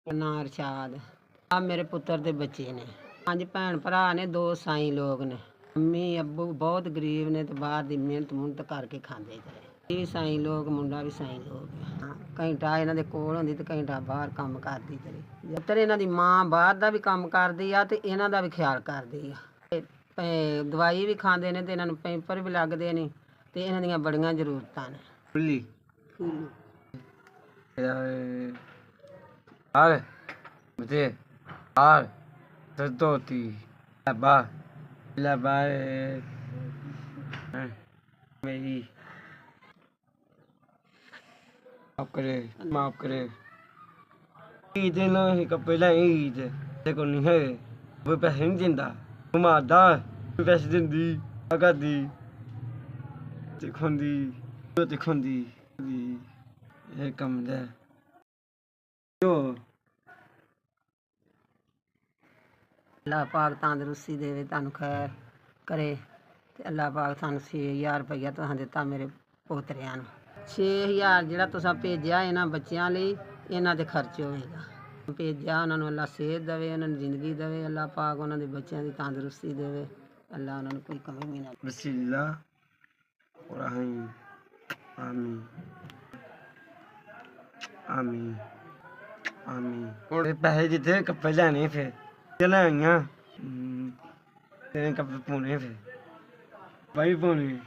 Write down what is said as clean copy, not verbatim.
ਨਾਂ ਅਰਸ਼ਾਦ। ਆ ਮੇਰੇ ਪੁੱਤਰ ਦੇ ਬੱਚੇ ਨੇ, 5 ਭੈਣ ਭਰਾ ਨੇ, 2 ਸਾਈ ਲੋਕ ਨੇ। ਮੰਮੀ ਅੱਬੂ ਬਹੁਤ ਗਰੀਬ ਨੇ ਤੇ ਬਾਹਰ ਦੀ ਮਿਹਨਤ ਕਰਕੇ ਖਾਂਦੇ ਜਿਹੜੇ। ਇਹ ਸਾਈ ਲੋਕ, ਮੁੰਡਾ ਵੀ ਸਾਈ ਲੋਕ। ਘੰਟਾ ਇਹਨਾਂ ਦੇ ਕੋਲ ਹੁੰਦੀ ਤੇ ਘੰਟਾ ਬਾਹਰ ਕੰਮ ਕਰਦੀ ਜਿਹੜੀ। ਪੁੱਤਰ ਇਹਨਾਂ ਦੀ ਮਾਂ ਬਾਹਰ ਦਾ ਵੀ ਕੰਮ ਕਰਦੀ ਆ ਤੇ ਇਹਨਾਂ ਦਾ ਵੀ ਖਿਆਲ ਕਰਦੀ ਆ। ਦਵਾਈ ਵੀ ਖਾਂਦੇ ਨੇ ਤੇ ਇਹਨਾਂ ਨੂੰ ਪੈਂਪਰ ਵੀ ਲੱਗਦੇ ਨੇ ਤੇ ਇਹਨਾਂ ਦੀਆਂ ਬੜੀਆਂ ਜ਼ਰੂਰਤਾਂ ਨੇ। ਫੁੱਲੀ ਆਰ ਮੁਝੇ ਆਰ ਤਦੋਤੀ ਲਬਾ ਮੇਰੀ ਮਾਫ ਕਰੇ ईद नहीं पहले ईद देखो नहीं है वो पैसे नहीं दिंदा वो मारदा पैसे दिंदी करदी दिखांदी ये कम दे जो अल्लाह पाक तंदरुस्ती देवे तुहानू खैर करे ते अल्लाह पाक तुहानू 6000 रुपया तुहां दिता मेरे पोतरियां नू 6000 ਜਿਹੜਾ ਤੁਸੀਂ ਭੇਜਿਆ ਇਹਨਾਂ ਬੱਚਿਆਂ ਲਈ ਇਹਨਾਂ ਦੇ ਖਰਚ ਹੋਵੇਗਾ। ਭੇਜਿਆ ਉਹਨਾਂ ਨੂੰ ਅੱਲਾ ਸਿਹਤ ਦੇਵੇ, ਉਹਨਾਂ ਨੂੰ ਜ਼ਿੰਦਗੀ ਦੇਵੇ, ਅੱਲਾ ਪਾਕ ਉਹਨਾਂ ਦੇ ਬੱਚਿਆਂ ਦੀ ਤੰਦਰੁਸਤੀ ਦੇਵੇ, ਅੱਲਾ ਉਹਨਾਂ ਨੂੰ ਕੋਈ ਕਮੀ ਨਾ ਬਸਿੱਲਾ ਰਹਿਮ ਆਮੀਨ ਆਮੀਨ ਆਮੀਨ। ਹੁਣ ਪੈਸੇ ਜਿੱਥੇ ਕੱਪੜੇ ਲੈਣੇ ਫਿਰ ਚਲਾਈਆਂ ਤੇ ਕੱਪੜੇ ਪਾਉਣੇ ਫਿਰ ਬਾਈ ਪਾਉਣੇ